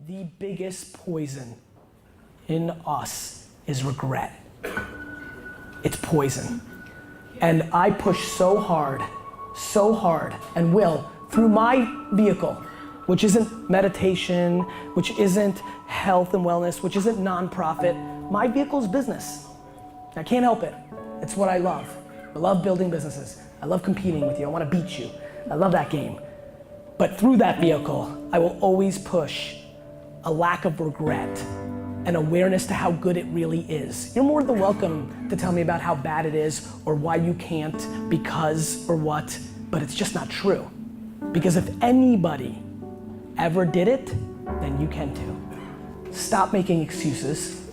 The biggest poison in us is regret. It's poison. And I push so hard, and will, through my vehicle, which isn't meditation, which isn't health and wellness, which isn't nonprofit. My vehicle's business. I can't help it. It's what I love. I love building businesses. I love competing with you. I want to beat you. I love that game. But through that vehicle, I will always push a lack of regret and awareness to how good it really is. You're more than welcome to tell me about how bad it is or why you can't, because or what, but it's just not true. Because if anybody ever did it, then you can too. Stop making excuses.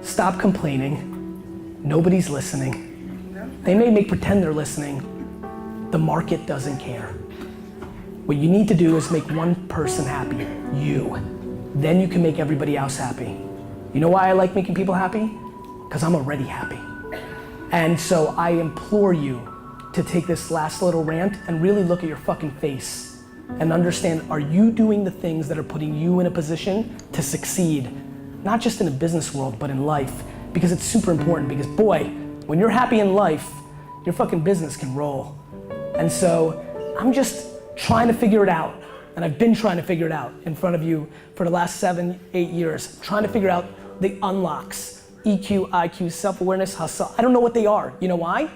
Stop complaining. Nobody's listening. They may pretend they're listening. The market doesn't care. What you need to do is make one person happy, you. Then you can make everybody else happy. You know why I like making people happy? Because I'm already happy. And so I implore you to take this last little rant and really look at your fucking face and understand, are you doing the things that are putting you in a position to succeed? Not just in the business world, but in life. Because it's super important, because boy, when you're happy in life, your fucking business can roll. And so I'm just trying to figure it out. And I've been trying to figure it out in front of you for the last 7, 8 years, trying to figure out the unlocks, EQ, IQ, self-awareness, hustle. I don't know what they are. You know why?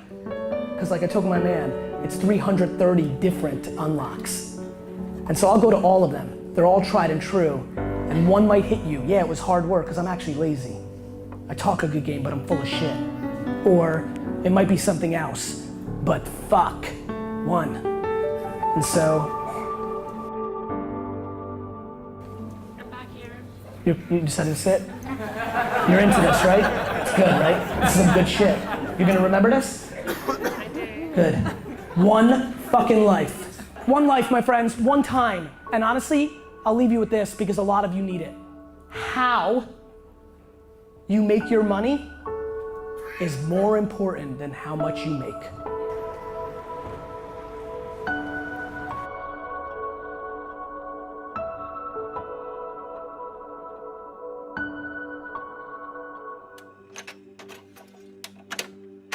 Because like I told my man, it's 330 different unlocks. And so I'll go to all of them. They're all tried and true. And one might hit you. Yeah, it was hard work because I'm actually lazy. I talk a good game, but I'm full of shit. Or it might be something else, but fuck, one. And so, you decided to sit? You're into this, right? It's good, right? This is some good shit. You're gonna remember this? I do. Good. One fucking life. One life, my friends, one time. And honestly, I'll leave you with this because a lot of you need it. How you make your money is more important than how much you make.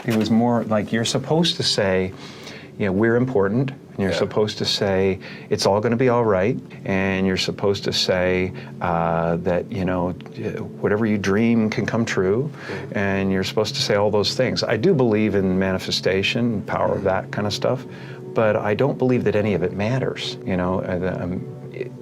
It was more like you're supposed to say, yeah, we're important, and you're supposed to say it's all going to be all right, and you're supposed to say that, you know, whatever you dream can come true, and you're supposed to say all those things. I do believe in manifestation, power of that kind of stuff, but I don't believe that any of it matters. You know,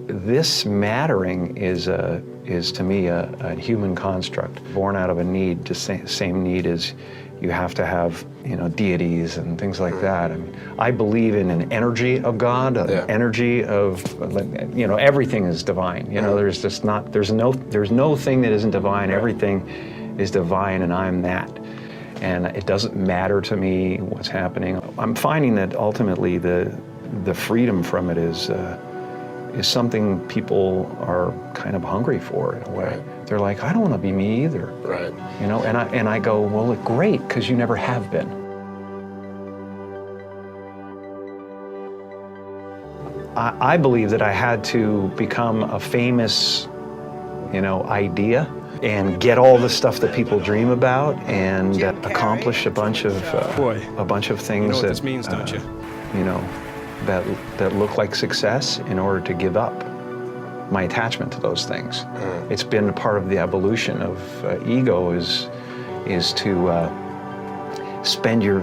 this mattering is to me a human construct, born out of a need, the same need as you have to have, you know, deities and things like that. I mean, I believe in an energy of God, an energy of, you know, everything is divine. You know, there's just not, there's no thing that isn't divine. Everything is divine, and I'm that. And it doesn't matter to me what's happening. I'm finding that ultimately the freedom from it is something people are kind of hungry for in a way. They're like, I don't want to be me either. Right. You know, and I go, well, great, because you never have been. I believe that I had to become a famous, you know, idea and get all the stuff that people dream about and accomplish a bunch of things you know what that this means, don't you? You know, that look like success in order to give up my attachment to those things. It's been a part of the evolution of ego is to spend your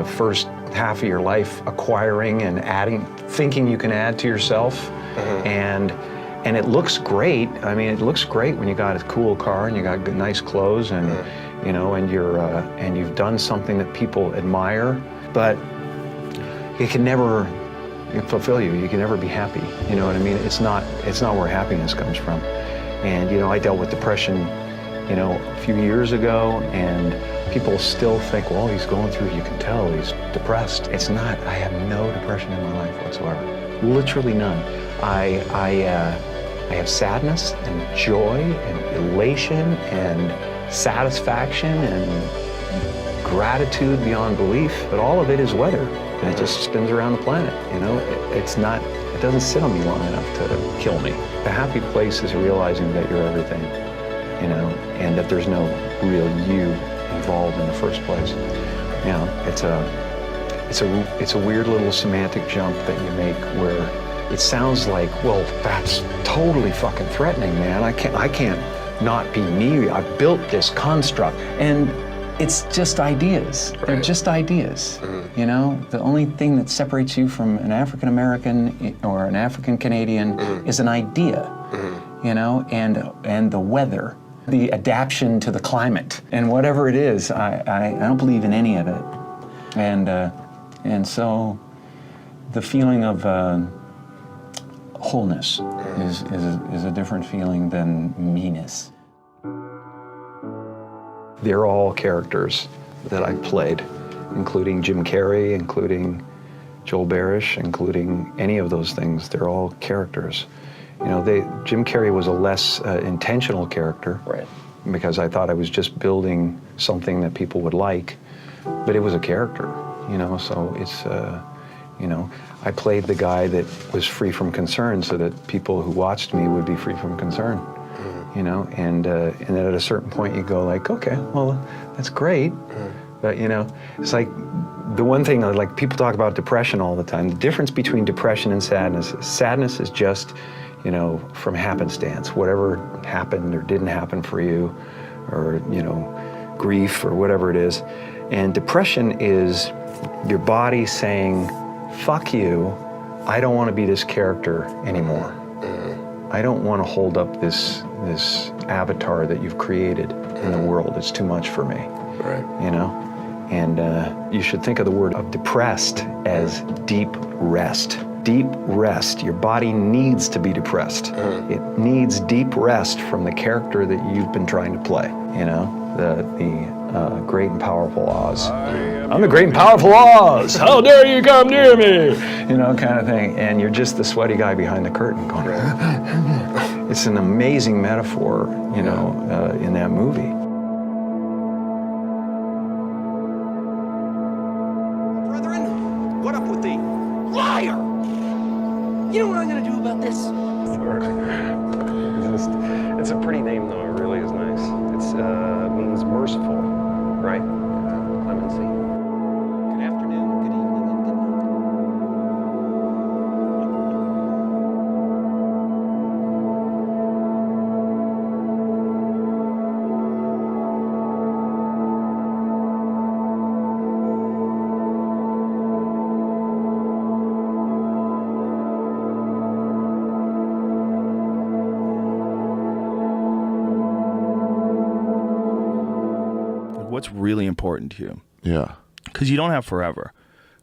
first half of your life acquiring and adding, thinking you can add to yourself, and it looks great. I mean, it looks great when you got a cool car and you got good, nice clothes, and you know, and you've done something that people admire, but it can never fulfill you. You can never be happy. You know what I mean? It's not where happiness comes from. And you know, I dealt with depression, you know, a few years ago, and people still think, well, he's going through it. You can tell he's depressed. It's not. I have no depression in my life whatsoever. Literally none. I have sadness and joy and elation and satisfaction and gratitude beyond belief, but all of it is weather. And it just spins around the planet, you know? It's not doesn't sit on me long enough to kill me. A happy place is realizing that you're everything, you know, and that there's no real you involved in the first place. You know, it's a weird little semantic jump that you make where it sounds like, well, that's totally fucking threatening, man. I can't not be me. I've built this construct. And it's just ideas. They're just ideas. You know, the only thing that separates you from an African American or an African Canadian is an idea. You know, and the weather, the adaptation to the climate, and whatever it is, I don't believe in any of it. And so the feeling of wholeness is a different feeling than meanness. They're all characters that I played, including Jim Carrey, including Joel Barish, including any of those things. They're all characters. You know, Jim Carrey was a less intentional character, Right. because I thought I was just building something that people would like, but it was a character, you know, so it's, you know, I played the guy that was free from concern so that people who watched me would be free from concern. You know, and then at a certain point you go like, okay, well, that's great, but you know, it's like the one thing, like people talk about depression all the time. The difference between depression and sadness is just, you know, from happenstance, whatever happened or didn't happen for you, or you know, grief or whatever it is. And depression is your body saying, fuck you, I don't want to be this character anymore. I don't want to hold up this avatar that you've created in the world. It's too much for me. Right. You know? And you should think of the word of depressed as deep rest. Deep rest. Your body needs to be depressed. It needs deep rest from the character that you've been trying to play. You know? The great and powerful Oz. I'm the great and powerful Oz. How dare you come near me? You know, kind of thing. And you're just the sweaty guy behind the curtain going, it's an amazing metaphor, you know, in that movie. Brethren, what up with the liar? You know what I'm gonna do about this? It's a pretty name, though. It really is nice. It means merciful, right? Clemency. Good afternoon, good evening, and good night. What's really important to you? Yeah. Because you don't have forever,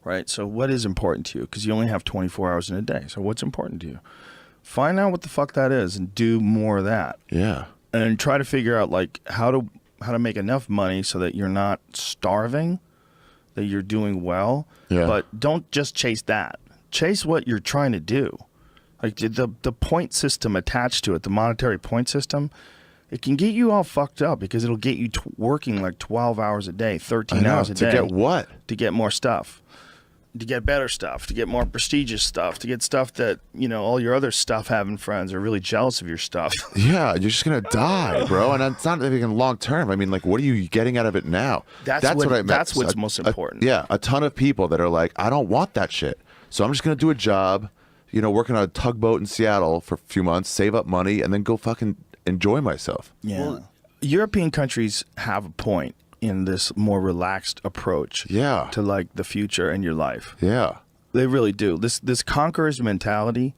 right? So what is important to you? Because you only have 24 hours in a day. So what's important to you? Find out what the fuck that is and do more of that. Yeah. And try to figure out like how to make enough money so that you're not starving, that you're doing well. Yeah. But don't just chase that. Chase what you're trying to do. Like the point system attached to it, the monetary point system, it can get you all fucked up because it'll get you working like 12 hours a day, 13 hours a day. To get what? To get more stuff. To get better stuff. To get more prestigious stuff. To get stuff that, you know, all your other stuff having friends are really jealous of your stuff. Yeah, you're just gonna die, bro. And it's not even long term. I mean, like, what are you getting out of it now? That's what I meant. That's what's most important. Yeah, a ton of people that are like, I don't want that shit. So I'm just gonna do a job, you know, working on a tugboat in Seattle for a few months, save up money, and then go fucking enjoy myself. Yeah. Well, European countries have a point in this more relaxed approach to like the future and your life. Yeah. They really do. This conqueror's mentality.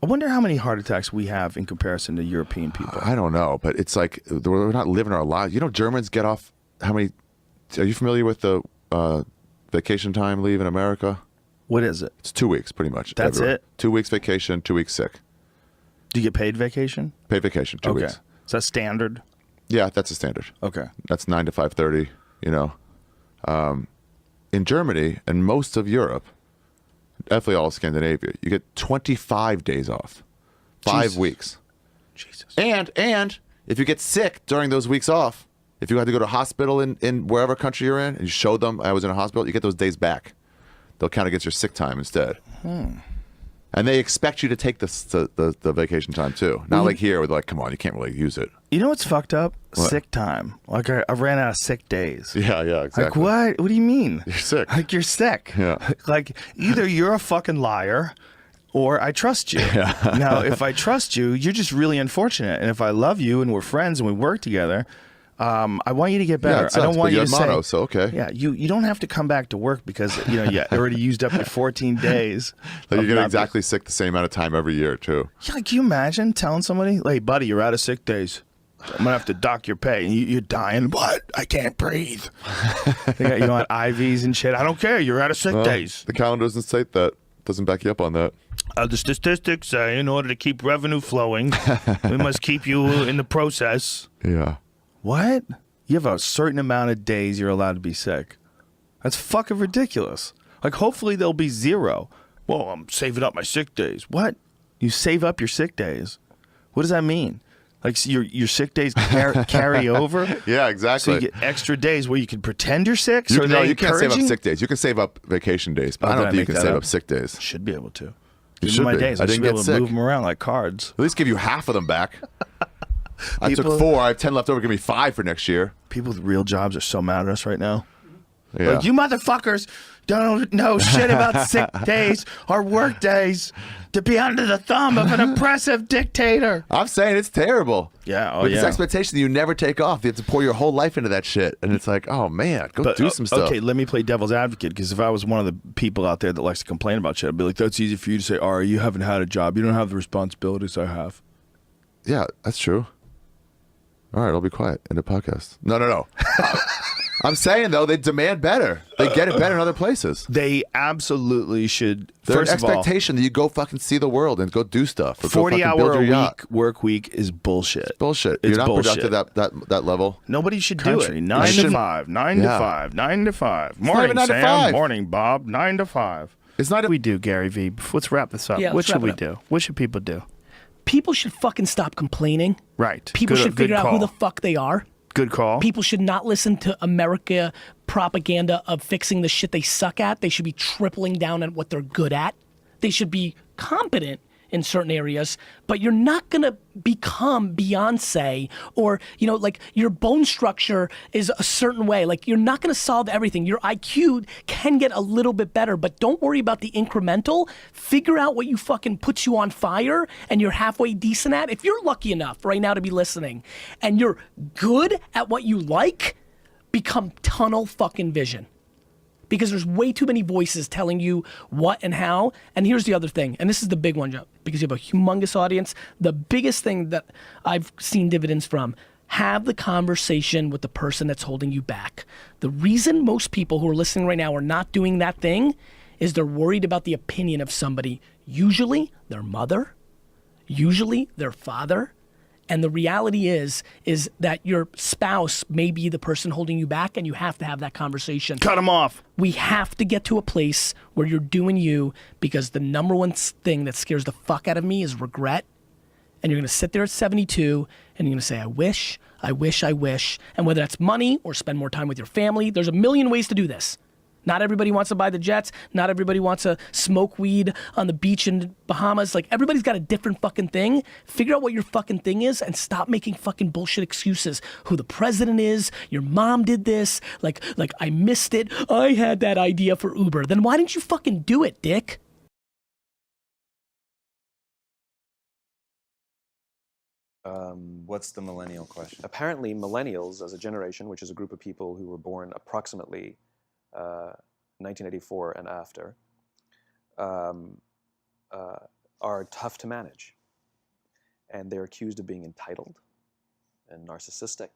I wonder how many heart attacks we have in comparison to European people. I don't know, but it's like we're not living our lives. You know, Germans get off how many? Are you familiar with the vacation time leave in America? What is it? It's 2 weeks, pretty much. That's everywhere. it? 2 weeks vacation, 2 weeks sick. Do you get paid vacation? Paid vacation, 2 weeks. Is that standard? Yeah, that's a standard. Okay. That's 9 to 5:30. You know, in Germany and most of Europe, definitely all of Scandinavia, you get 25 days off, 5 weeks. Jesus. And if you get sick during those weeks off, if you had to go to a hospital in wherever country you're in, and you show them I was in a hospital, you get those days back. They'll count against your sick time instead. And And they expect you to take the vacation time too. Not like here, where they're like, come on, you can't really use it. You know what's fucked up? What? Sick time. Like I ran out of sick days. Yeah, exactly. Like what? What do you mean? You're sick. Like you're sick. Yeah. Like either you're a fucking liar or I trust you. Now, if I trust you, you're just really unfortunate. And if I love you and we're friends and we work together, I want you to get better. Yeah, it sucks, I don't want but you you to had mono, say, so okay. Yeah, you don't have to come back to work because you already used up your 14 days. Like you get of exactly sick the same amount of time every year too. Yeah, like, can you imagine telling somebody, "Hey, buddy, you're out of sick days. I'm gonna have to dock your pay." And you're dying. What? I can't breathe. They got you on IVs and shit. I don't care. You're out of sick days. The calendar doesn't state that. Doesn't back you up on that. The statistics say in order to keep revenue flowing, we must keep you in the process. Yeah. What? You have a certain amount of days you're allowed to be sick. That's fucking ridiculous. Like, hopefully there'll be 0. Well, I'm saving up my sick days. What? You save up your sick days? What does that mean? Like, so your sick days carry over? Yeah, exactly. So you get extra days where you can pretend you're sick? You, So are no, they you can't save up encouraging? sick days. You can save up vacation days, but Oh, I don't did I think you make can that save up? up sick days. Should be able to. You These should are my be. days. I I should didn't be get able to sick. move them around like cards. At least give you half of them back. I People- took 4. I have 10 left over. Give me 5 for next year. People with real jobs are so mad at us right now. Yeah. Like, you motherfuckers don't know shit about sick days or work days to be under the thumb of an oppressive dictator. I'm saying it's terrible. Yeah, oh With this yeah. expectation that you never take off. You have to pour your whole life into that shit. And it's like, oh man, go do some stuff. Okay, let me play devil's advocate, because if I was one of the people out there that likes to complain about shit, I'd be like, that's easy for you to say, Ari, you haven't had a job. You don't have the responsibilities I have. Yeah, that's true. All right, I'll be quiet. End of podcast. No. I'm saying though, they demand better. They get it better in other places. They absolutely should. There's First an of all, expectation that you go fucking see the world and go do stuff. Or go fucking 40-hour build a your yacht. week work week is bullshit. Bullshit. It's You're not bullshit. productive that level. Nobody should Country. do it. You 9 to shouldn't- 5, 9 to Yeah. 5, 9 to 5. not Morning, even 9 to Sam. 5. Morning, Bob. 9 to 5. It's not. What we do, Gary V? Let's wrap this up. Yeah, what let's should wrap it we up. do? What should people do? People should fucking stop complaining. Right. People Good- should good figure out who call. the fuck they are. Good call. People should not listen to America propaganda of fixing the shit they suck at. They should be tripling down on what they're good at. They should be competent in certain areas, but you're not gonna become Beyonce or, like your bone structure is a certain way. Like you're not gonna solve everything. Your IQ can get a little bit better, but don't worry about the incremental. Figure out what you fucking puts you on fire and you're halfway decent at. If you're lucky enough right now to be listening and you're good at what you like, become tunnel fucking vision. Because there's way too many voices telling you what and how. And here's the other thing, and this is the big one, Joe, because you have a humongous audience. The biggest thing that I've seen dividends from, have the conversation with the person that's holding you back. The reason most people who are listening right now are not doing that thing is they're worried about the opinion of somebody, usually their mother, usually their father. And the reality is that your spouse may be the person holding you back, and you have to have that conversation. Cut them off. We have to get to a place where you're doing you, because the number one thing that scares the fuck out of me is regret. And you're gonna sit there at 72 and you're gonna say, I wish. And whether that's money or spend more time with your family, there's a million ways to do this. Not everybody wants to buy the jets. Not everybody wants to smoke weed on the beach in Bahamas. Like, everybody's got a different fucking thing. Figure out what your fucking thing is and stop making fucking bullshit excuses. Who the president is, your mom did this, like I missed it. I had that idea for Uber. Then why didn't you fucking do it, dick? What's the millennial question? Apparently, millennials as a generation, which is a group of people who were born approximately 1984 and after, are tough to manage. And they're accused of being entitled and narcissistic,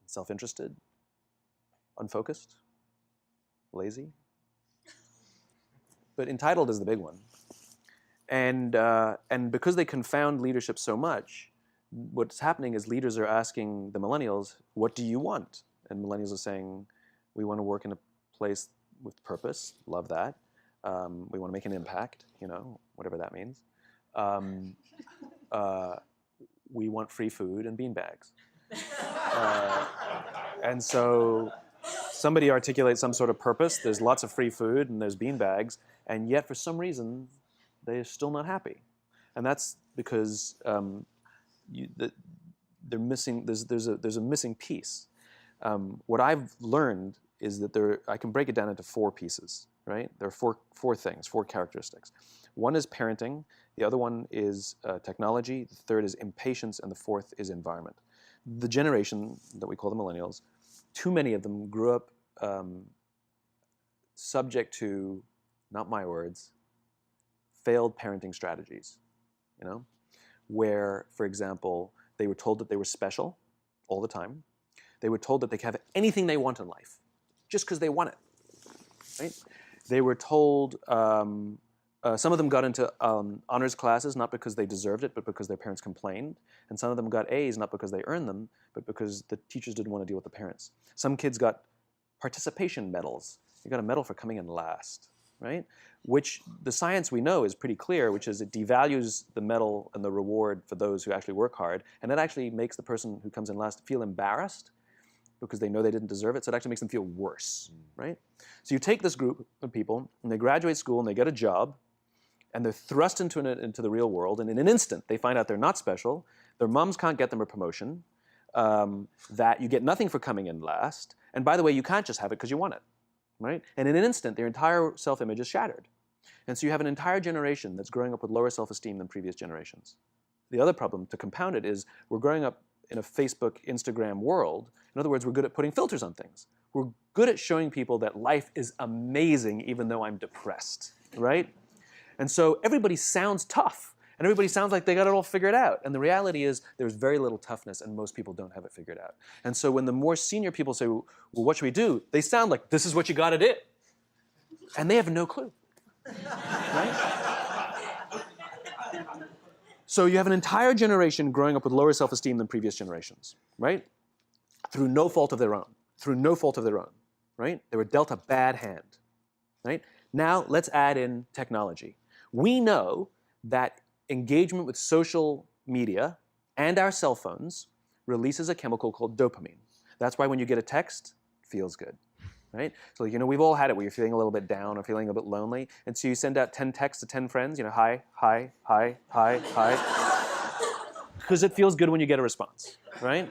self-interested, unfocused, lazy. But entitled is the big one. And because they confound leadership so much, what's happening is leaders are asking the millennials, what do you want? And millennials are saying, we want to work in a place with purpose, love that. We want to make an impact, whatever that means. We want free food and beanbags. And so somebody articulates some sort of purpose, there's lots of free food and there's beanbags, and yet for some reason, they're still not happy. And that's because they're missing, there's a missing piece. What I've learned is that I can break it down into 4 pieces, right? There are four things, 4 characteristics. One is parenting, the other one is technology, the third is impatience, and the fourth is environment. The generation that we call the millennials, too many of them grew up subject to, not my words, failed parenting strategies, you know? Where, for example, they were told that they were special all the time. They were told that they could have anything they want in life, just because they want it, right? They were told, some of them got into honors classes, not because they deserved it, but because their parents complained. And some of them got A's, not because they earned them, but because the teachers didn't want to deal with the parents. Some kids got participation medals. You got a medal for coming in last, right? Which the science we know is pretty clear, which is it devalues the medal and the reward for those who actually work hard. And it actually makes the person who comes in last feel embarrassed because they know they didn't deserve it. So it actually makes them feel worse, right? So you take this group of people and they graduate school and they get a job and they're thrust into the real world. And in an instant, they find out they're not special. Their moms can't get them a promotion, that you get nothing for coming in last. And by the way, you can't just have it because you want it, right? And in an instant, their entire self-image is shattered. And so you have an entire generation that's growing up with lower self-esteem than previous generations. The other problem, to compound it, is we're growing up in a Facebook, Instagram world. In other words, we're good at putting filters on things. We're good at showing people that life is amazing even though I'm depressed, right? And so everybody sounds tough, and everybody sounds like they got it all figured out. And the reality is there's very little toughness, and most people don't have it figured out. And so when the more senior people say, well, what should we do? They sound like, this is what you got to do. And they have no clue, right? So you have an entire generation growing up with lower self-esteem than previous generations, right? Through no fault of their own, right? They were dealt a bad hand, right? Now let's add in technology. We know that engagement with social media and our cell phones releases a chemical called dopamine. That's why when you get a text, it feels good, right? So, you know, we've all had it where you're feeling a little bit down or feeling a bit lonely, and so you send out 10 texts to 10 friends, you know, hi, hi, hi, hi, hi, because it feels good when you get a response, right?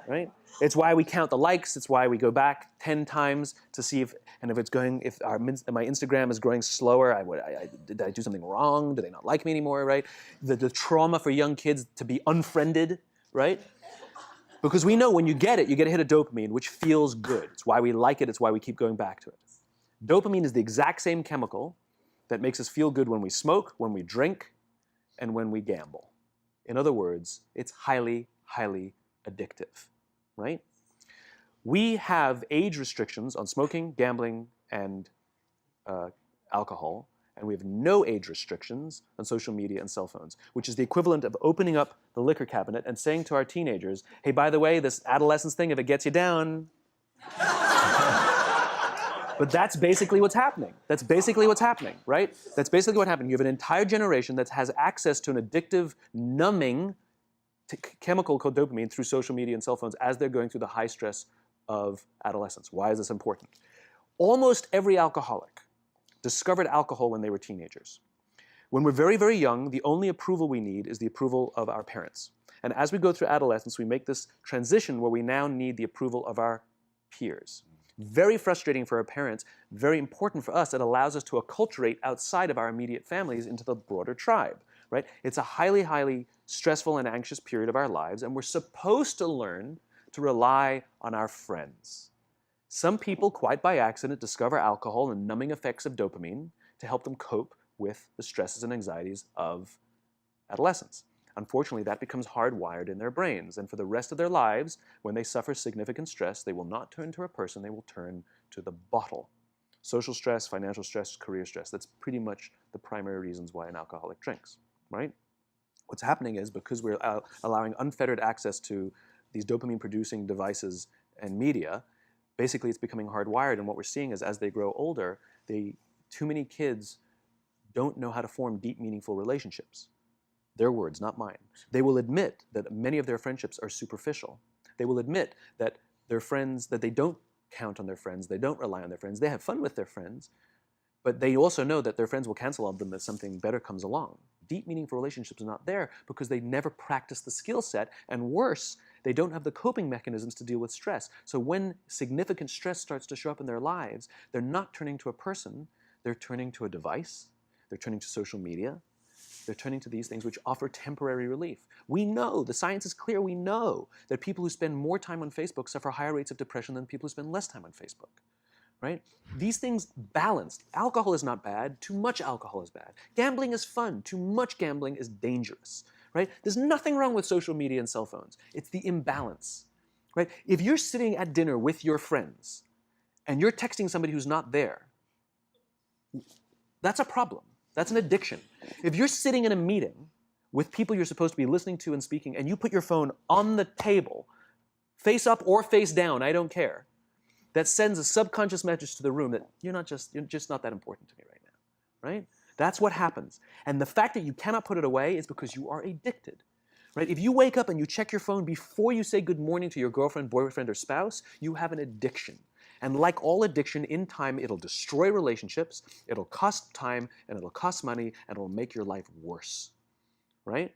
Right? It's why we count the likes. It's why we go back 10 times to see if my Instagram is growing slower, did I do something wrong? Do they not like me anymore, right? The trauma for young kids to be unfriended, right? Because we know when you get it, you get a hit of dopamine, which feels good. It's why we like it. It's why we keep going back to it. Dopamine is the exact same chemical that makes us feel good when we smoke, when we drink, and when we gamble. In other words, it's highly, highly addictive, right? We have age restrictions on smoking, gambling, and alcohol, and we have no age restrictions on social media and cell phones, which is the equivalent of opening up the liquor cabinet and saying to our teenagers, hey, by the way, this adolescence thing, if it gets you down. But that's basically what's happening. That's basically what's happening, right? That's basically what happened. You have an entire generation that has access to an addictive, numbing chemical called dopamine through social media and cell phones as they're going through the high stress of adolescence. Why is this important? Almost every alcoholic discovered alcohol when they were teenagers. When we're very, very young, the only approval we need is the approval of our parents. And as we go through adolescence, we make this transition where we now need the approval of our peers. Very frustrating for our parents, very important for us. It allows us to acculturate outside of our immediate families into the broader tribe, right? It's a highly, highly stressful and anxious period of our lives, and we're supposed to learn to rely on our friends. Some people, quite by accident, discover alcohol and numbing effects of dopamine to help them cope with the stresses and anxieties of adolescence. Unfortunately, that becomes hardwired in their brains, and for the rest of their lives, when they suffer significant stress, they will not turn to a person, they will turn to the bottle. Social stress, financial stress, career stress, that's pretty much the primary reasons why an alcoholic drinks, right? What's happening is because we're allowing unfettered access to these dopamine-producing devices and media, basically it's becoming hardwired, and what we're seeing is as they grow older, too many kids don't know how to form deep, meaningful relationships. Their words, not mine. They will admit that many of their friendships are superficial. They will admit that their friends, that they don't count on their friends, they don't rely on their friends, they have fun with their friends, But they also know that their friends will cancel on them if something better comes along. Deep, meaningful relationships are not there because they never practice the skill set, and worse, they don't have the coping mechanisms to deal with stress. So when significant stress starts to show up in their lives, they're not turning to a person, they're turning to a device, they're turning to social media, they're turning to these things which offer temporary relief. We know, the science is clear, we know that people who spend more time on Facebook suffer higher rates of depression than people who spend less time on Facebook. Right? These things balanced. Alcohol is not bad. Too much alcohol is bad. Gambling is fun. Too much gambling is dangerous. Right? There's nothing wrong with social media and cell phones. It's the imbalance. Right? If you're sitting at dinner with your friends and you're texting somebody who's not there, that's a problem. That's an addiction. If you're sitting in a meeting with people you're supposed to be listening to and speaking, and you put your phone on the table, face up or face down, I don't care, that sends a subconscious message to the room that you're just not that important to me right now, right? That's what happens. And the fact that you cannot put it away is because you are addicted, right? If you wake up and you check your phone before you say good morning to your girlfriend, boyfriend, or spouse, you have an addiction. And like all addiction, in time, it'll destroy relationships, it'll cost time, and it'll cost money, and it'll make your life worse, right?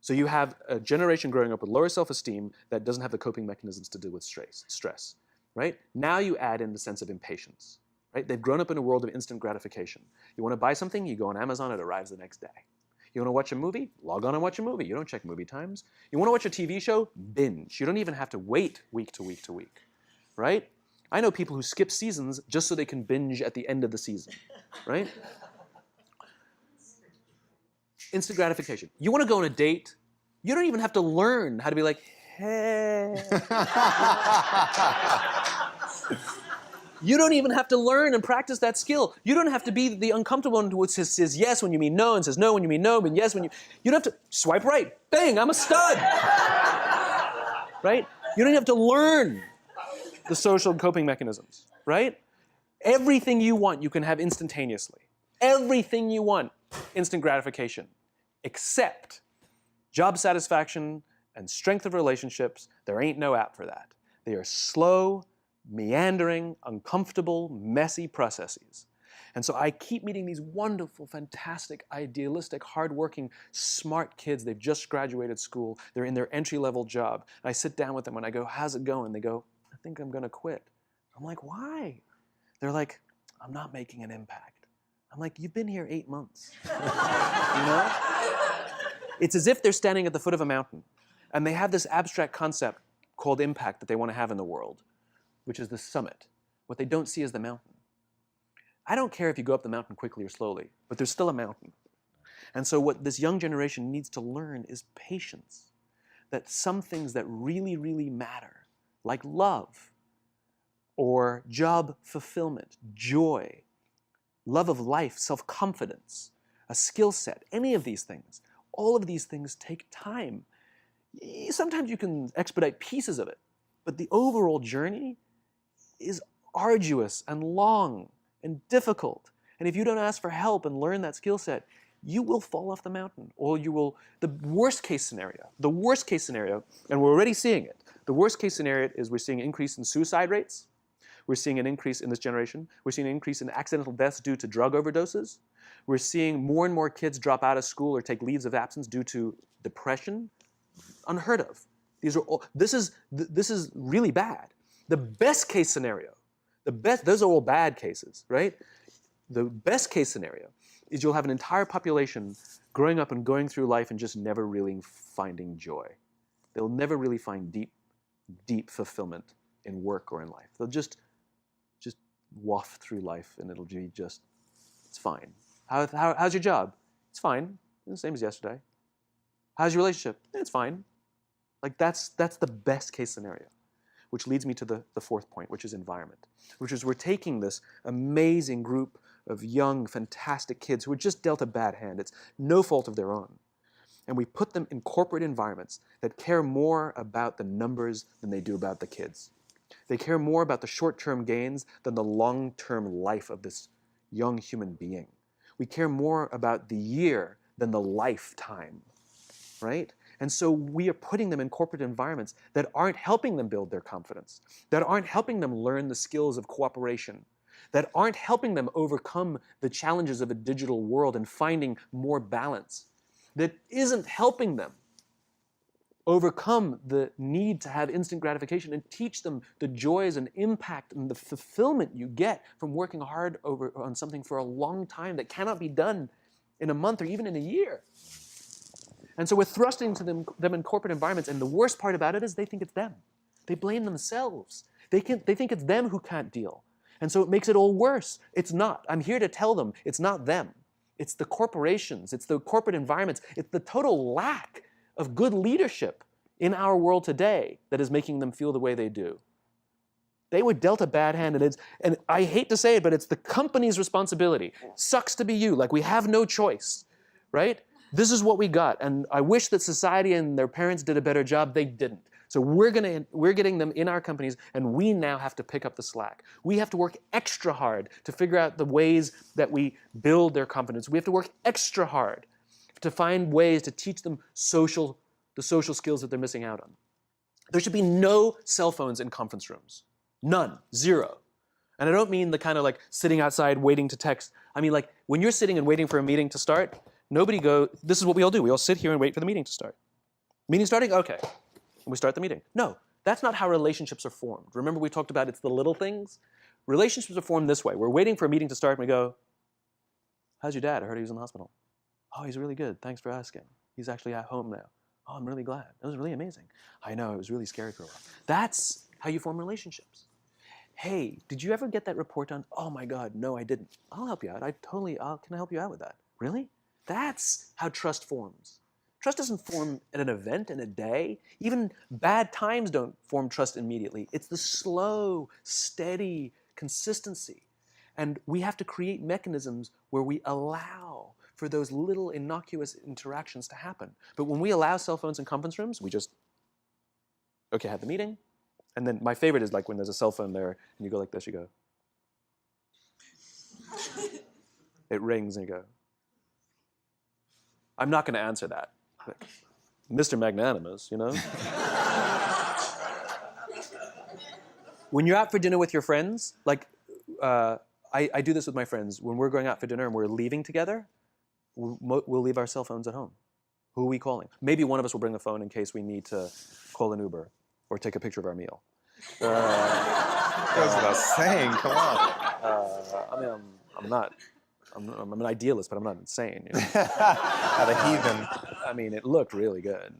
So you have a generation growing up with lower self-esteem that doesn't have the coping mechanisms to deal with stress. Right? Now you add in the sense of impatience. Right? They've grown up in a world of instant gratification. You want to buy something, you go on Amazon, it arrives the next day. You want to watch a movie? Log on and watch a movie. You don't check movie times. You want to watch a TV show? Binge. You don't even have to wait week to week to week. Right? I know people who skip seasons just so they can binge at the end of the season. Right? Instant gratification. You want to go on a date? You don't even have to learn how to be like, hey. You don't even have to learn and practice that skill. You don't have to be the uncomfortable one who says yes when you mean no and says no when you mean no, but yes when you... You don't have to swipe right. Bang, I'm a stud. Right? You don't have to learn the social coping mechanisms, right? Everything you want, you can have instantaneously. Everything you want, instant gratification, except job satisfaction and strength of relationships. There ain't no app for that. They are slow, meandering, uncomfortable, messy processes. And so I keep meeting these wonderful, fantastic, idealistic, hardworking, smart kids. They've just graduated school. They're in their entry-level job. And I sit down with them and I go, how's it going? They go, I think I'm going to quit. I'm like, why? They're like, I'm not making an impact. I'm like, you've been here 8 months. You know? It's as if they're standing at the foot of a mountain and they have this abstract concept called impact that they want to have in the world, which is the summit. What they don't see is the mountain. I don't care if you go up the mountain quickly or slowly, but there's still a mountain. And so what this young generation needs to learn is patience. That some things that really, really matter, like love, or job fulfillment, joy, love of life, self-confidence, a skill set, any of these things, all of these things take time. Sometimes you can expedite pieces of it, but the overall journey is arduous and long and difficult. And if you don't ask for help and learn that skill set, you will fall off the mountain, or you will, the worst case scenario, and we're already seeing it, the worst case scenario is we're seeing an increase in suicide rates, we're seeing an increase in this generation, we're seeing an increase in accidental deaths due to drug overdoses, we're seeing more and more kids drop out of school or take leaves of absence due to depression, unheard of. These are all, this is really bad. The best case scenario, those are all bad cases, right? The best case scenario is you'll have an entire population growing up and going through life and just never really finding joy. They'll never really find deep fulfillment in work or in life. They'll just waft through life and it'll be just, it's fine. How's your job? It's fine. It's the same as yesterday. How's your relationship? It's fine. Like that's the best case scenario, which leads me to the fourth point, which is environment, which is we're taking this amazing group of young, fantastic kids who are just dealt a bad hand. It's no fault of their own. And we put them in corporate environments that care more about the numbers than they do about the kids. They care more about the short-term gains than the long-term life of this young human being. We care more about the year than the lifetime, right? And so we are putting them in corporate environments that aren't helping them build their confidence, that aren't helping them learn the skills of cooperation, that aren't helping them overcome the challenges of a digital world and finding more balance, that isn't helping them overcome the need to have instant gratification and teach them the joys and impact and the fulfillment you get from working hard on something for a long time that cannot be done in a month or even in a year. And so we're thrusting to them in corporate environments, and the worst part about it is they think it's them. They blame themselves. They think it's them who can't deal. And so it makes it all worse. It's not. I'm here to tell them it's not them. It's the corporations. It's the corporate environments. It's the total lack of good leadership in our world today that is making them feel the way they do. They were dealt a bad hand, and I hate to say it, but it's the company's responsibility. Sucks to be you, like we have no choice, right? This is what we got, and I wish that society and their parents did a better job. They didn't. So we're getting them in our companies, and we now have to pick up the slack. We have to work extra hard to figure out the ways that we build their confidence. We have to work extra hard to find ways to teach them the social skills that they're missing out on. There should be no cell phones in conference rooms. None. Zero. And I don't mean the kind of like sitting outside waiting to text. I mean like when you're sitting and waiting for a meeting to start, this is what we all do. We all sit here and wait for the meeting to start. Meeting starting? Okay. And we start the meeting. No, that's not how relationships are formed. Remember we talked about it's the little things? Relationships are formed this way. We're waiting for a meeting to start and we go, how's your dad? I heard he was in the hospital. Oh, he's really good. Thanks for asking. He's actually at home now. Oh, I'm really glad. It was really amazing. I know, it was really scary for a while. That's how you form relationships. Hey, did you ever get that report done? Oh my God, no, I didn't. I'll help you out. Can I help you out with that? Really? That's how trust forms. Trust doesn't form at an event in a day. Even bad times don't form trust immediately. It's the slow, steady consistency. And we have to create mechanisms where we allow for those little innocuous interactions to happen. But when we allow cell phones in conference rooms, we just, okay, have the meeting. And then my favorite is like when there's a cell phone there and you go like this, you go. It rings and you go. I'm not going to answer that. Like, Mr. Magnanimous, you know? When you're out for dinner with your friends, like I do this with my friends. When we're going out for dinner and we're leaving together, we'll leave our cell phones at home. Who are we calling? Maybe one of us will bring a phone in case we need to call an Uber or take a picture of our meal. Goes without saying, come on. I mean, I'm an idealist, but I'm not insane. You know? At a heathen. I mean, it looked really good.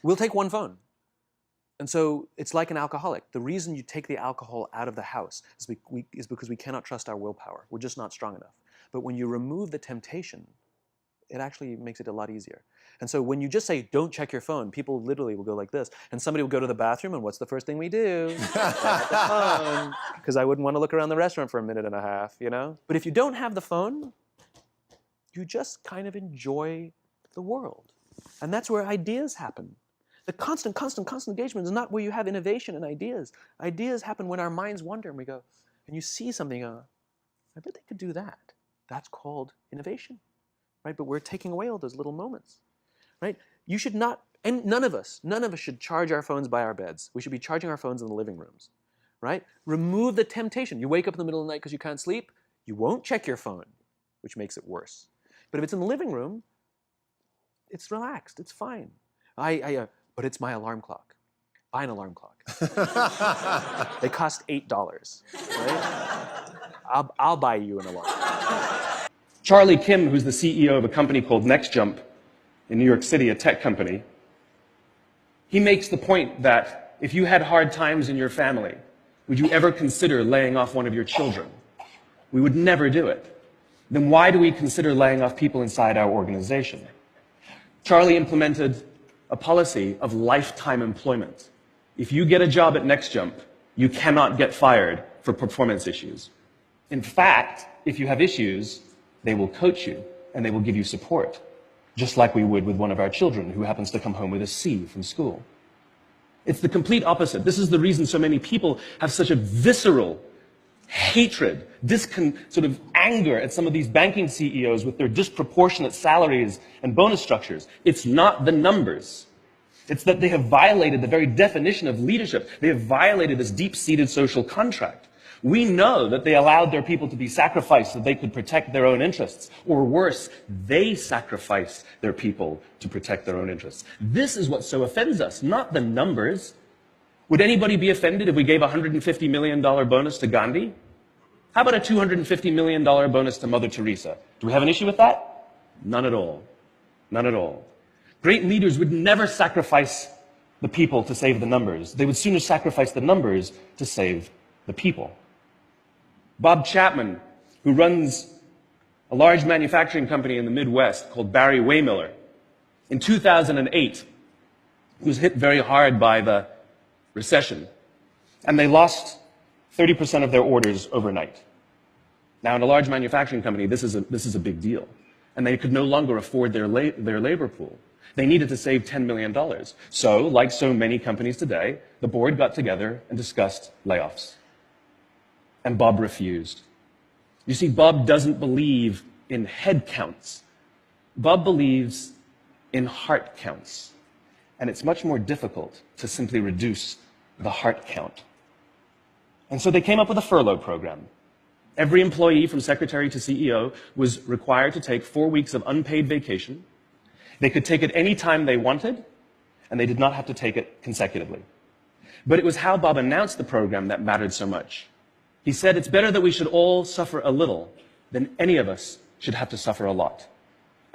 We'll take one phone. And so it's like an alcoholic. The reason you take the alcohol out of the house is because we cannot trust our willpower. We're just not strong enough. But when you remove the temptation, it actually makes it a lot easier. And so when you just say, don't check your phone, people literally will go like this. And somebody will go to the bathroom, and what's the first thing we do? Have the phone. Because I wouldn't want to look around the restaurant for a minute and a half, you know? But if you don't have the phone, you just kind of enjoy the world. And that's where ideas happen. The constant engagement is not where you have innovation and ideas. Ideas happen when our minds wander and we go, and you see something, I bet they could do that. That's called innovation, right? But we're taking away all those little moments, right? You should not, and none of us should charge our phones by our beds. We should be charging our phones in the living rooms, right? Remove the temptation. You wake up in the middle of the night because you can't sleep, you won't check your phone, which makes it worse. But if it's in the living room, it's relaxed, it's fine. But it's my alarm clock. Buy an alarm clock. They cost $8, right? I'll buy you an alarm. Charlie Kim, who's the CEO of a company called NextJump in New York City, a tech company, he makes the point that if you had hard times in your family, would you ever consider laying off one of your children? We would never do it. Then why do we consider laying off people inside our organization? Charlie implemented a policy of lifetime employment. If you get a job at NextJump, you cannot get fired for performance issues. In fact, if you have issues, they will coach you and they will give you support, just like we would with one of our children who happens to come home with a C from school. It's the complete opposite. This is the reason so many people have such a visceral hatred, sort of anger at some of these banking CEOs with their disproportionate salaries and bonus structures. It's not the numbers. It's that they have violated the very definition of leadership. They have violated this deep-seated social contract. We know that they allowed their people to be sacrificed so they could protect their own interests. Or worse, they sacrificed their people to protect their own interests. This is what so offends us, not the numbers. Would anybody be offended if we gave a $150 million bonus to Gandhi? How about a $250 million bonus to Mother Teresa? Do we have an issue with that? None at all. None at all. Great leaders would never sacrifice the people to save the numbers. They would sooner sacrifice the numbers to save the people. Bob Chapman, who runs a large manufacturing company in the Midwest called Barry Waymiller, in 2008, was hit very hard by the recession, and they lost 30% of their orders overnight. Now, in a large manufacturing company, this is a big deal, and they could no longer afford their labor pool. They needed to save $10 million. So, like so many companies today, the board got together and discussed layoffs. And Bob refused. You see, Bob doesn't believe in head counts. Bob believes in heart counts. And it's much more difficult to simply reduce the heart count. And so they came up with a furlough program. Every employee from secretary to CEO was required to take 4 weeks of unpaid vacation. They could take it any time they wanted, and they did not have to take it consecutively. But it was how Bob announced the program that mattered so much. He said, it's better that we should all suffer a little than any of us should have to suffer a lot.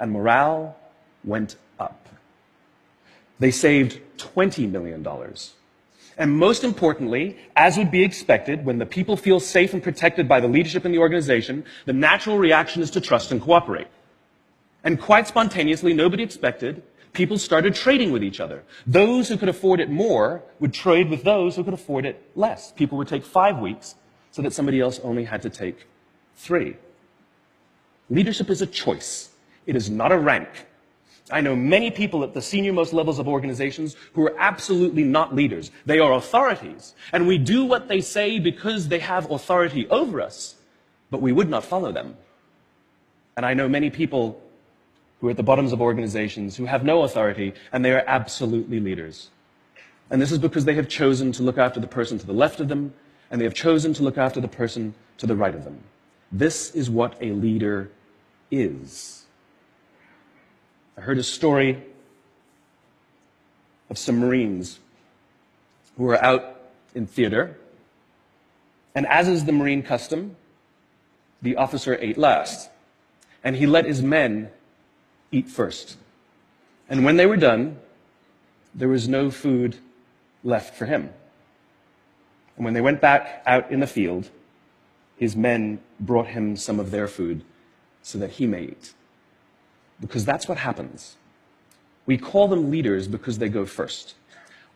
And morale went up. They saved $20 million. And most importantly, as would be expected, when the people feel safe and protected by the leadership in the organization, the natural reaction is to trust and cooperate. And quite spontaneously, nobody expected, people started trading with each other. Those who could afford it more would trade with those who could afford it less. People would take 5 weeks so that somebody else only had to take 3. Leadership is a choice. It is not a rank. I know many people at the senior-most levels of organizations who are absolutely not leaders. They are authorities, and we do what they say because they have authority over us, but we would not follow them. And I know many people who are at the bottoms of organizations who have no authority, and they are absolutely leaders. And this is because they have chosen to look after the person to the left of them, and they have chosen to look after the person to the right of them. This is what a leader is. I heard a story of some Marines who were out in theater, and as is the Marine custom, the officer ate last, and he let his men eat first. And when they were done, there was no food left for him. And when they went back out in the field, his men brought him some of their food so that he may eat. Because that's what happens. We call them leaders because they go first.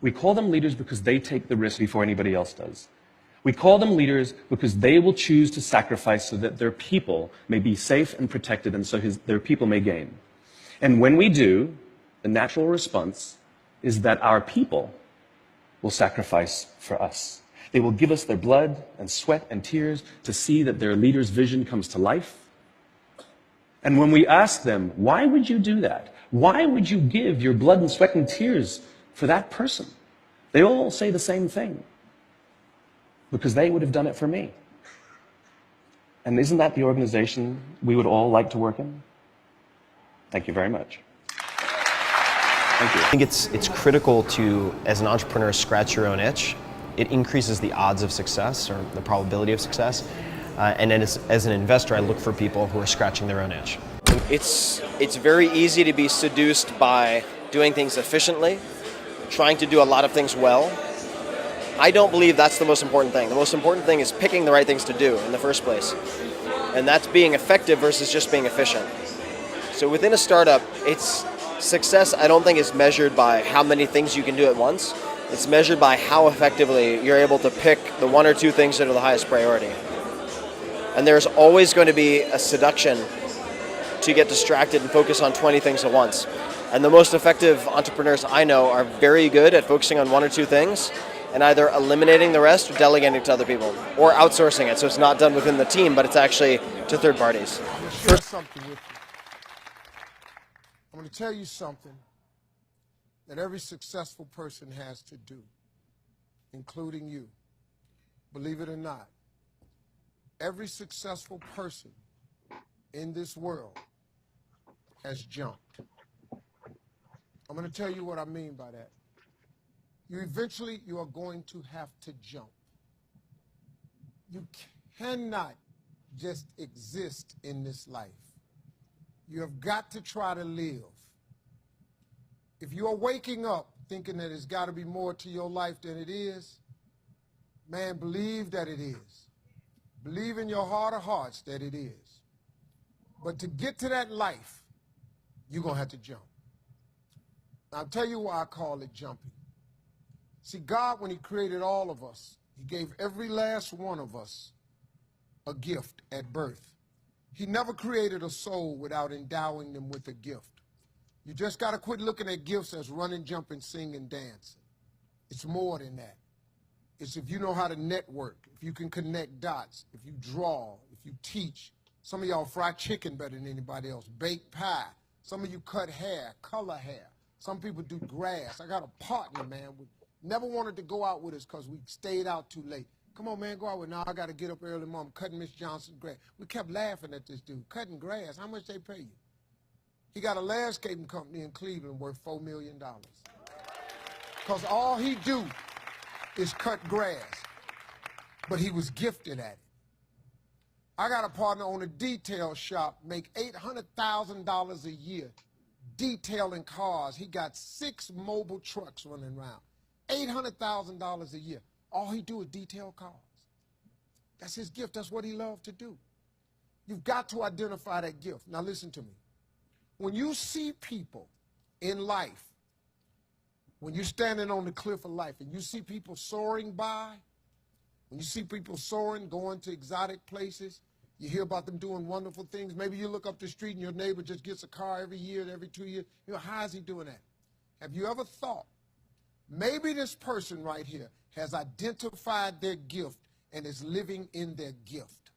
We call them leaders because they take the risk before anybody else does. We call them leaders because they will choose to sacrifice so that their people may be safe and protected, and so their people may gain. And when we do, the natural response is that our people will sacrifice for us. They will give us their blood and sweat and tears to see that their leader's vision comes to life. And when we ask them, why would you do that? Why would you give your blood and sweat and tears for that person? They all say the same thing. Because they would have done it for me. And isn't that the organization we would all like to work in? Thank you very much. Thank you. I think it's critical to, as an entrepreneur, scratch your own itch. It increases the odds of success, or the probability of success. And then as an investor, I look for people who are scratching their own itch. It's very easy to be seduced by doing things efficiently, trying to do a lot of things well. I don't believe that's the most important thing. The most important thing is picking the right things to do in the first place. And that's being effective versus just being efficient. So within a startup, it's success, I don't think, is measured by how many things you can do at once. It's measured by how effectively you're able to pick the 1 or 2 things that are the highest priority. And there's always going to be a seduction to get distracted and focus on 20 things at once. And the most effective entrepreneurs I know are very good at focusing on 1 or 2 things and either eliminating the rest or delegating to other people or outsourcing it. So it's not done within the team, but it's actually to third parties. I'm going to share something with you. I'm going to tell you something that every successful person has to do, including you. Believe it or not, every successful person in this world has jumped. I'm going to tell you what I mean by that. You are going to have to jump. You cannot just exist in this life. You have got to try to live. If you are waking up thinking that there's got to be more to your life than it is, man, believe that it is. Believe in your heart of hearts that it is. But to get to that life, you're going to have to jump. Now, I'll tell you why I call it jumping. See, God, when he created all of us, he gave every last one of us a gift at birth. He never created a soul without endowing them with a gift. You just got to quit looking at gifts as running, jumping, singing, dancing. It's more than that. It's if you know how to network, if you can connect dots, if you draw, if you teach. Some of y'all fry chicken better than anybody else, bake pie. Some of you cut hair, color hair. Some people do grass. I got a partner, man, never wanted to go out with us because we stayed out too late. Come on, man, go out with now. I got to get up early, Mom, cutting Miss Johnson's grass. We kept laughing at this dude, cutting grass. How much they pay you? He got a landscaping company in Cleveland worth $4 million. Because all he do is cut grass. But he was gifted at it. I got a partner on a detail shop, make $800,000 a year detailing cars. He got 6 mobile trucks running around. $800,000 a year. All he do is detail cars. That's his gift. That's what he loved to do. You've got to identify that gift. Now listen to me. When you see people in life, when you're standing on the cliff of life and you see people soaring by, when you see people soaring, going to exotic places, you hear about them doing wonderful things. Maybe you look up the street and your neighbor just gets a car every year, every 2 years. You know, how is he doing that? Have you ever thought, maybe this person right here has identified their gift and is living in their gift?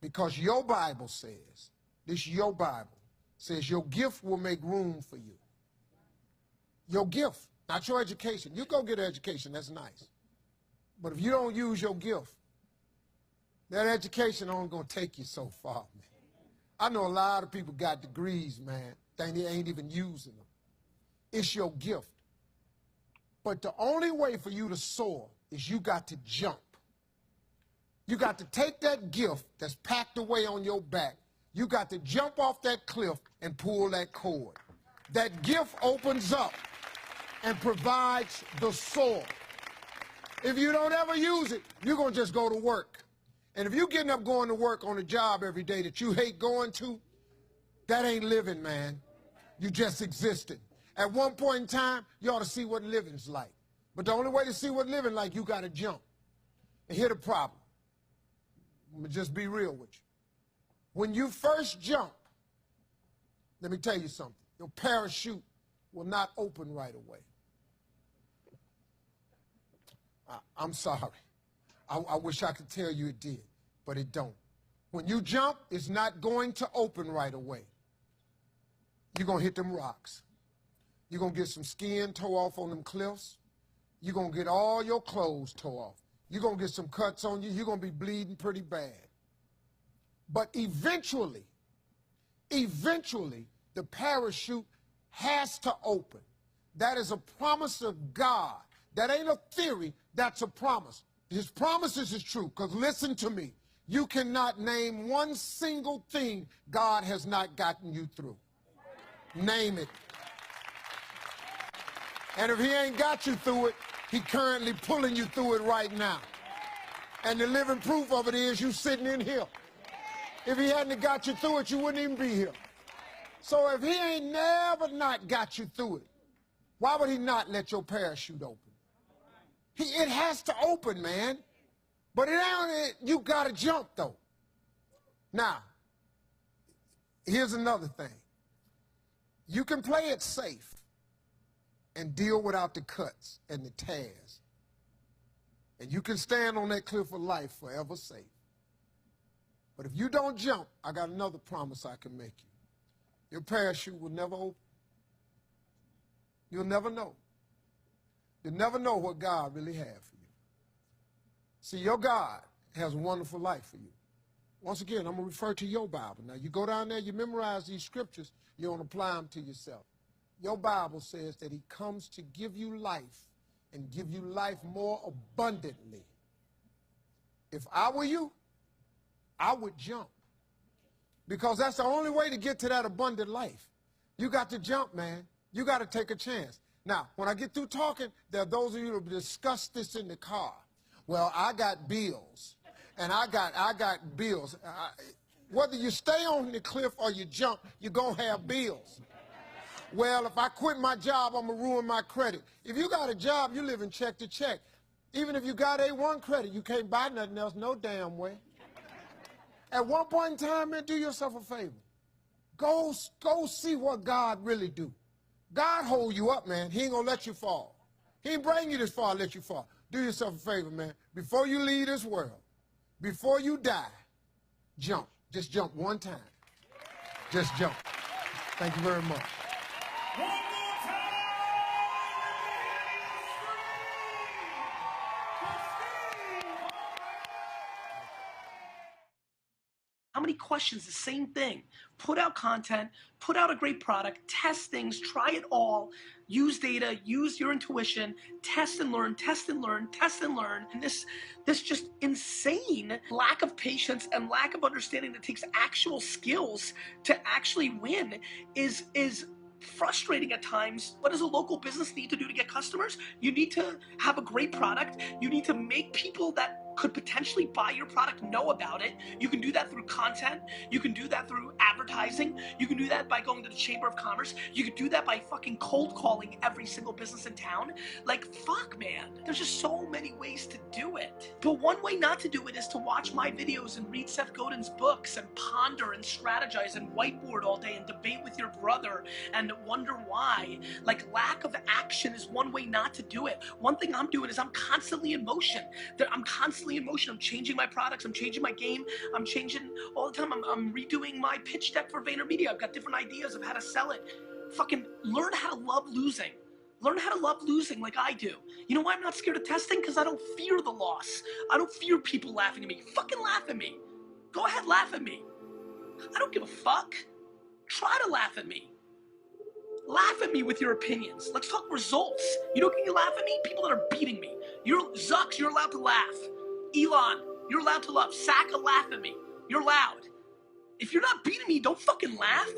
Because your Bible says, your Bible says your gift will make room for you. Your gift, not your education. You go get an education, that's nice. But if you don't use your gift, that education only gonna take you so far, man. I know a lot of people got degrees, man. They ain't even using them. It's your gift. But the only way for you to soar is you got to jump. You got to take that gift that's packed away on your back. You got to jump off that cliff and pull that cord. That gift opens up and provides the soar. If you don't ever use it, you're going to just go to work. And if you're getting up going to work on a job every day that you hate going to, that ain't living, man. You just existed. At one point in time, you ought to see what living's like. But the only way to see what living like, you got to jump. And here's the problem. I'm going to just be real with you. When you first jump, let me tell you something. Your parachute will not open right away. I'm sorry. I wish I could tell you it did, but it don't. When you jump, it's not going to open right away. You're going to hit them rocks. You're going to get some skin tore off on them cliffs. You're going to get all your clothes tore off. You're going to get some cuts on you. You're going to be bleeding pretty bad. But eventually, the parachute has to open. That is a promise of God. That ain't a theory, that's a promise. His promises is true, because listen to me. You cannot name one single thing God has not gotten you through. Name it. And if he ain't got you through it, he currently pulling you through it right now. And the living proof of it is you sitting in here. If he hadn't got you through it, you wouldn't even be here. So if he ain't never not got you through it, why would he not let your parachute open? It has to open, man. But you got to jump, though. Now, here's another thing. You can play it safe and deal without the cuts and the tears. And you can stand on that cliff of life forever safe. But if you don't jump, I got another promise I can make you. Your parachute will never open. You'll never know. You'll never know what God really has for you. See, your God has a wonderful life for you. Once again, I'm going to refer to your Bible. Now, you go down there, you memorize these scriptures, you don't apply them to yourself. Your Bible says that he comes to give you life and give you life more abundantly. If I were you, I would jump. Because that's the only way to get to that abundant life. You got to jump, man. You got to take a chance. Now, when I get through talking, there are those of you who discuss this in the car. Well, I got bills, and I got bills. Whether you stay on the cliff or you jump, you're going to have bills. Well, if I quit my job, I'm going to ruin my credit. If you got a job, you live in check to check. Even if you got A1 credit, you can't buy nothing else no damn way. At one point in time, man, do yourself a favor. Go see what God really do. God hold you up, man. He ain't gonna let you fall. He ain't bring you this far to let you fall. Do yourself a favor, man. Before you leave this world, before you die, jump. Just jump one time. Just jump. Thank you very much. How many questions? The same thing. Put out content, put out a great product, test things, try it all, use data, use your intuition, test and learn, test and learn, test and learn. And this just insane lack of patience and lack of understanding that takes actual skills to actually win is frustrating at times. What does a local business need to do to get customers? You need to have a great product. You need to make people that could potentially buy your product know about it. You can do that through content. You can do that through advertising. You can do that by going to the Chamber of Commerce. You can do that by fucking cold calling every single business in town. Like, fuck, man. There's just so many ways to do it. But one way not to do it is to watch my videos and read Seth Godin's books and ponder and strategize and whiteboard all day and debate with your brother and wonder why. Like, lack of action is one way not to do it. One thing I'm doing is I'm constantly in motion. I'm constantly in motion. I'm changing my products. I'm changing my game. I'm changing all the time. I'm redoing my pitch deck for VaynerMedia. I've got different ideas of how to sell it. Fucking learn how to love losing. Learn how to love losing like I do. You know why I'm not scared of testing? Because I don't fear the loss. I don't fear people laughing at me. Fucking laugh at me. Go ahead, laugh at me. I don't give a fuck. Try to laugh at me. Laugh at me with your opinions. Let's talk results. You know, can you laugh at me? People that are beating me. Zucks, you're allowed to laugh. Elon, you're allowed to laugh. Saka, laugh at me. You're loud. If you're not beating me, don't fucking laugh.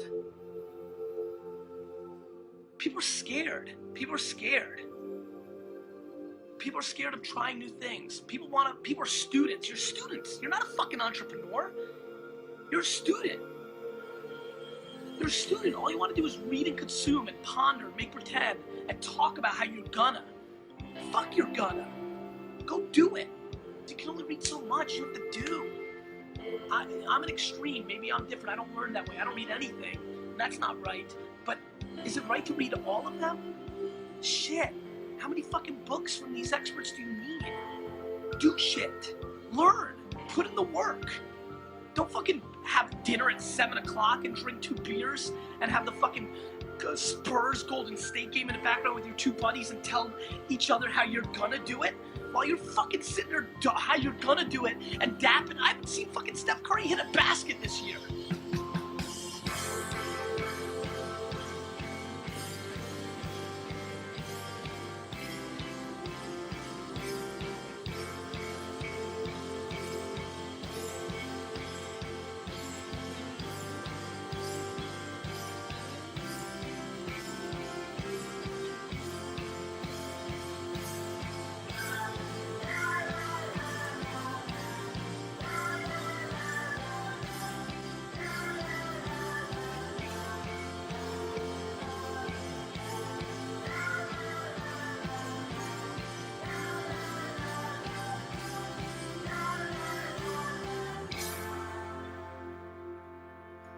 People are scared. People are scared. People are scared of trying new things. People are students. You're students. You're not a fucking entrepreneur. You're a student. You're a student. All you want to do is read and consume and ponder, make pretend, and talk about how you're gonna. Fuck you're gonna. Go do it. You can only read so much. You have to do. I'm an extreme. Maybe I'm different. I don't learn that way. I don't read anything. That's not right. But is it right to read all of them? Shit. How many fucking books from these experts do you need? Do shit. Learn. Put in the work. Don't fucking have dinner at 7 o'clock and drink 2 beers and have the fucking Spurs Golden State game in the background with your 2 buddies and tell each other how you're gonna do it while you're fucking sitting there how you're gonna do it and dapping. I haven't seen fucking Steph Curry hit a basket this year.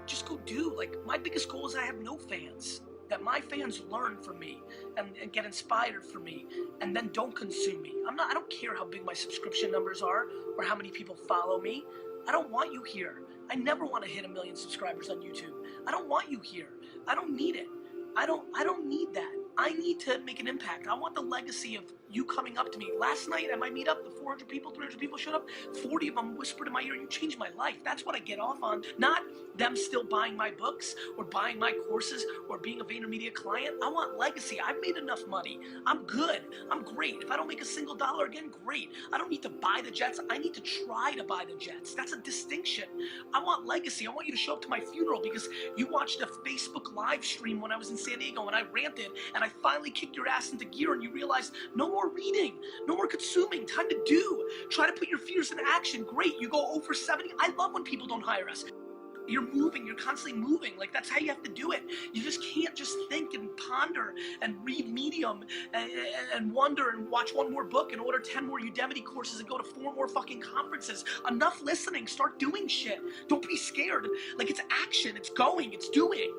Just go do. Like, my biggest goal is I have no fans. That my fans learn from me and get inspired from me and then don't consume me. I don't care how big my subscription numbers are or how many people follow me. I don't want you here. I never want to hit 1 million subscribers on YouTube. I don't want you here. I don't need it. I don't need that. I need to make an impact. I want the legacy of you coming up to me. Last night at my meetup, the 400 people, 300 people showed up. 40 of them whispered in my ear, "You changed my life." That's what I get off on. Not them still buying my books or buying my courses or being a VaynerMedia client. I want legacy. I've made enough money. I'm good. I'm great. If I don't make a single dollar again, great. I don't need to buy the jets. I need to try to buy the jets. That's a distinction. I want legacy. I want you to show up to my funeral because you watched a Facebook live stream when I was in San Diego and I ranted and I finally kicked your ass into gear and you realized no more reading, no more consuming, time to do. Try to put your fears into action. Great, you go over 70. I love when people don't hire us. You're moving, you're constantly moving. Like, that's how you have to do it. You just can't just think and ponder and read Medium and wonder and watch one more book and order 10 more Udemy courses and go to 4 more fucking conferences. Enough listening, start doing shit. Don't be scared. Like, it's action, it's going, it's doing.